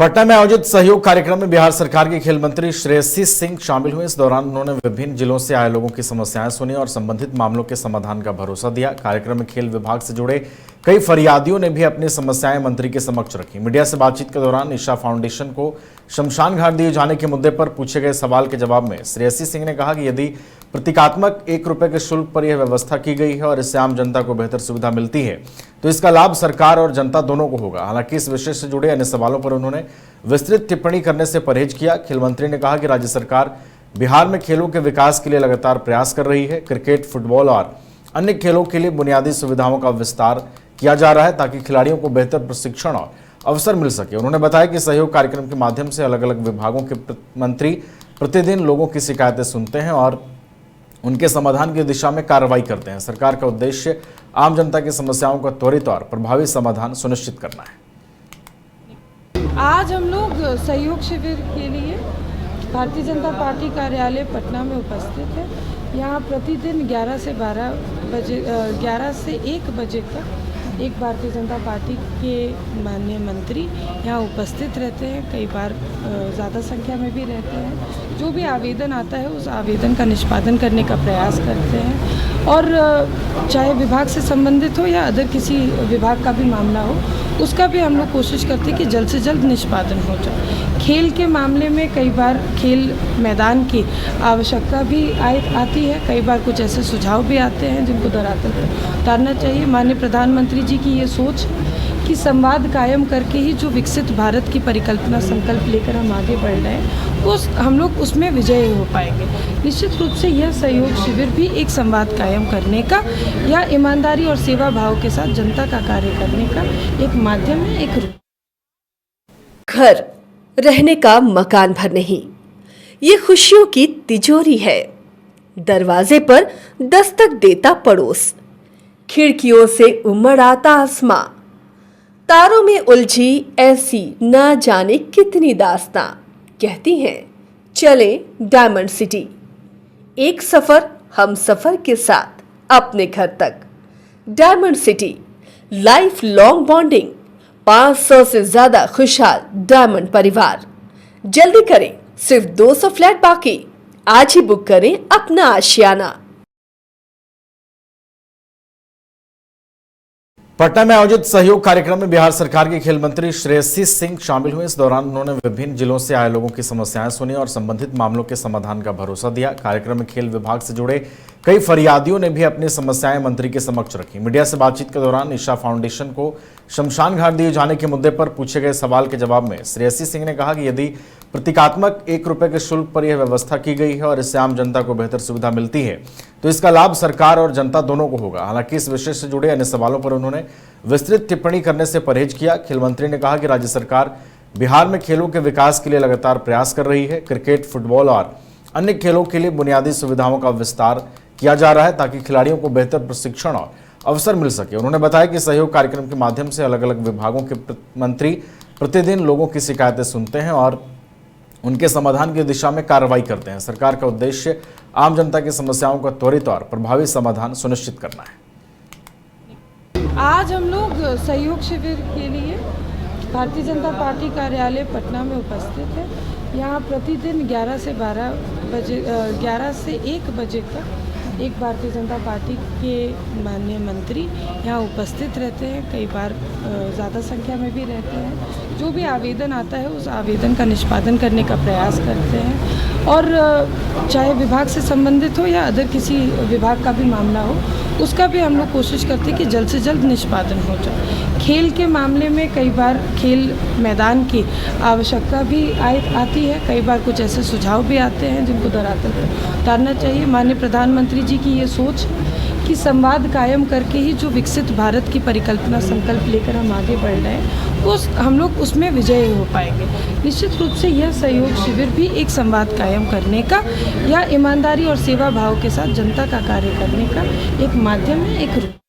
पटना में आयोजित सहयोग कार्यक्रम में बिहार सरकार के खेल मंत्री श्रेयसी सिंह शामिल हुए। इस दौरान उन्होंने विभिन्न जिलों से आए लोगों की समस्याएं सुनी और संबंधित मामलों के समाधान का भरोसा दिया। कार्यक्रम में खेल विभाग से जुड़े कई फरियादियों ने भी अपनी समस्याएं मंत्री के समक्ष रखी। मीडिया से बातचीत के दौरान ईशा फाउंडेशन को शमशान घाट दिए जाने के मुद्दे पर पूछे गए सवाल के जवाब में श्रेयसी सिंह ने कहा कि यदि प्रतीकात्मक 1 रुपए के शुल्क पर यह व्यवस्था की गई है और इससे आम जनता को बेहतर सुविधा मिलती है तो इसका लाभ सरकार और जनता दोनों को होगा। हालांकि इस विषय से जुड़े अन्य सवालों पर उन्होंने विस्तृत टिप्पणी करने से परहेज किया। खेल मंत्री ने कहा कि राज्य सरकार बिहार में खेलों के विकास के लिए लगातार प्रयास कर रही है। क्रिकेट, फुटबॉल और अन्य खेलों के लिए बुनियादी सुविधाओं का विस्तार किया जा रहा है ताकि खिलाड़ियों को बेहतर प्रशिक्षण और अवसर मिल सके। उन्होंने बताया कि सहयोग कार्यक्रम के माध्यम से अलग अलग विभागों के मंत्री प्रतिदिन लोगों की शिकायतें सुनते हैं और उनके समाधान की दिशा में कार्रवाई करते हैं। सरकार का उद्देश्य आम जनता की समस्याओं का त्वरित और प्रभावी समाधान सुनिश्चित करना है। आज हम लोग सहयोग शिविर के लिए भारतीय जनता पार्टी कार्यालय पटना में उपस्थित है। यहाँ प्रतिदिन 11 से 1 बजे तक एक भारतीय जनता पार्टी के माननीय मंत्री यहाँ उपस्थित रहते हैं। कई बार ज़्यादा संख्या में भी रहते हैं। जो भी आवेदन आता है उस आवेदन का निष्पादन करने का प्रयास करते हैं और चाहे विभाग से संबंधित हो या अदर किसी विभाग का भी मामला हो उसका भी हम लोग कोशिश करते हैं कि जल्द से जल्द निष्पादन हो जाए। खेल के मामले में कई बार खेल मैदान की आवश्यकता भी आती है। कई बार कुछ ऐसे सुझाव भी आते हैं जिनको धरातल पर उतारना चाहिए। माननीय प्रधानमंत्री जी की ये सोच कि संवाद कायम करके ही जो विकसित भारत की परिकल्पना संकल्प लेकर हम आगे बढ़ रहे हैं उस हम लोग उसमें विजयी हो पाएंगे। निश्चित रूप से यह सहयोग शिविर भी एक संवाद कायम करने का या ईमानदारी और सेवा भाव के साथ जनता का कार्य करने का एक माध्यम है, एक रूप। घर रहने का मकान भर नहीं, ये खुशियों की तिजोरी है। दरवाजे पर दस्तक देता पड़ोस, खिड़कियों से उमड़ आता आसमां, तारों में उलझी ऐसी ना जाने कितनी दास्तां। कहती हैं चले डायमंड सिटी, एक सफर हम सफर के साथ अपने घर तक। Diamond city, life long bonding, 500 से ज्यादा खुशहाल डायमंड परिवार। जल्दी करें, सिर्फ 200 फ्लैट बाकी। आज ही बुक करें अपना आशियाना। पटना में आयोजित सहयोग कार्यक्रम में बिहार सरकार के खेल मंत्री श्रेयसी सिंह शामिल हुए। इस दौरान उन्होंने विभिन्न जिलों से आए लोगों की समस्याएं सुनी और संबंधित मामलों के समाधान का भरोसा दिया। कार्यक्रम में खेल विभाग से जुड़े कई फरियादियों ने भी अपनी समस्याएं मंत्री के समक्ष रखी। मीडिया से बातचीत के दौरान ईशा फाउंडेशन को शमशान घाट दिए जाने के मुद्दे पर पूछे गए सवाल के जवाब में श्रेयसी सिंह ने कहा कि यदि प्रतीकात्मक 1 रुपए के शुल्क पर यह व्यवस्था की गई है और इससे आम जनता को बेहतर सुविधा मिलती है तो इसका लाभ सरकार और जनता दोनों को होगा। हालांकि इस विषय से जुड़े अन्य सवालों पर उन्होंने विस्तृत टिप्पणी करने से परहेज किया। खेल मंत्री ने कहा कि राज्य सरकार बिहार में खेलों के विकास के लिए लगातार प्रयास कर रही है। क्रिकेट, फुटबॉल और अन्य खेलों के लिए बुनियादी सुविधाओं का विस्तार किया जा रहा है ताकि खिलाड़ियों को बेहतर प्रशिक्षण और अवसर मिल सके। उन्होंने बताया कि सहयोग कार्यक्रम के माध्यम से अलग अलग विभागों के मंत्री प्रतिदिन लोगों की शिकायतें सुनते हैं और उनके समाधान की दिशा में कार्रवाई करते हैं। सरकार का उद्देश्य आम जनता की समस्याओं का त्वरित और प्रभावी समाधान सुनिश्चित करना है। आज हम लोग सहयोग शिविर के लिए भारतीय जनता पार्टी कार्यालय पटना में उपस्थित है। यहाँ प्रतिदिन 11 से 1 बजे तक एक भारतीय जनता पार्टी के माननीय मंत्री यहाँ उपस्थित रहते हैं। कई बार ज़्यादा संख्या में भी रहते हैं। जो भी आवेदन आता है उस आवेदन का निष्पादन करने का प्रयास करते हैं और चाहे विभाग से संबंधित हो या अदर किसी विभाग का भी मामला हो उसका भी हम लोग कोशिश करते हैं कि जल्द से जल्द निष्पादन हो जाए। खेल के मामले में कई बार खेल मैदान की आवश्यकता भी आती है। कई बार कुछ ऐसे सुझाव भी आते हैं जिनको धरातल पर उतारना चाहिए। माननीय प्रधानमंत्री जी की ये सोच कि संवाद कायम करके ही जो विकसित भारत की परिकल्पना संकल्प लेकर हम आगे बढ़ रहे हैं उस हम लोग उसमें विजयी हो पाएंगे। निश्चित रूप से यह सहयोग शिविर भी एक संवाद कायम करने का या ईमानदारी और सेवा भाव के साथ जनता का कार्य करने का एक माध्यम है, एक रूप।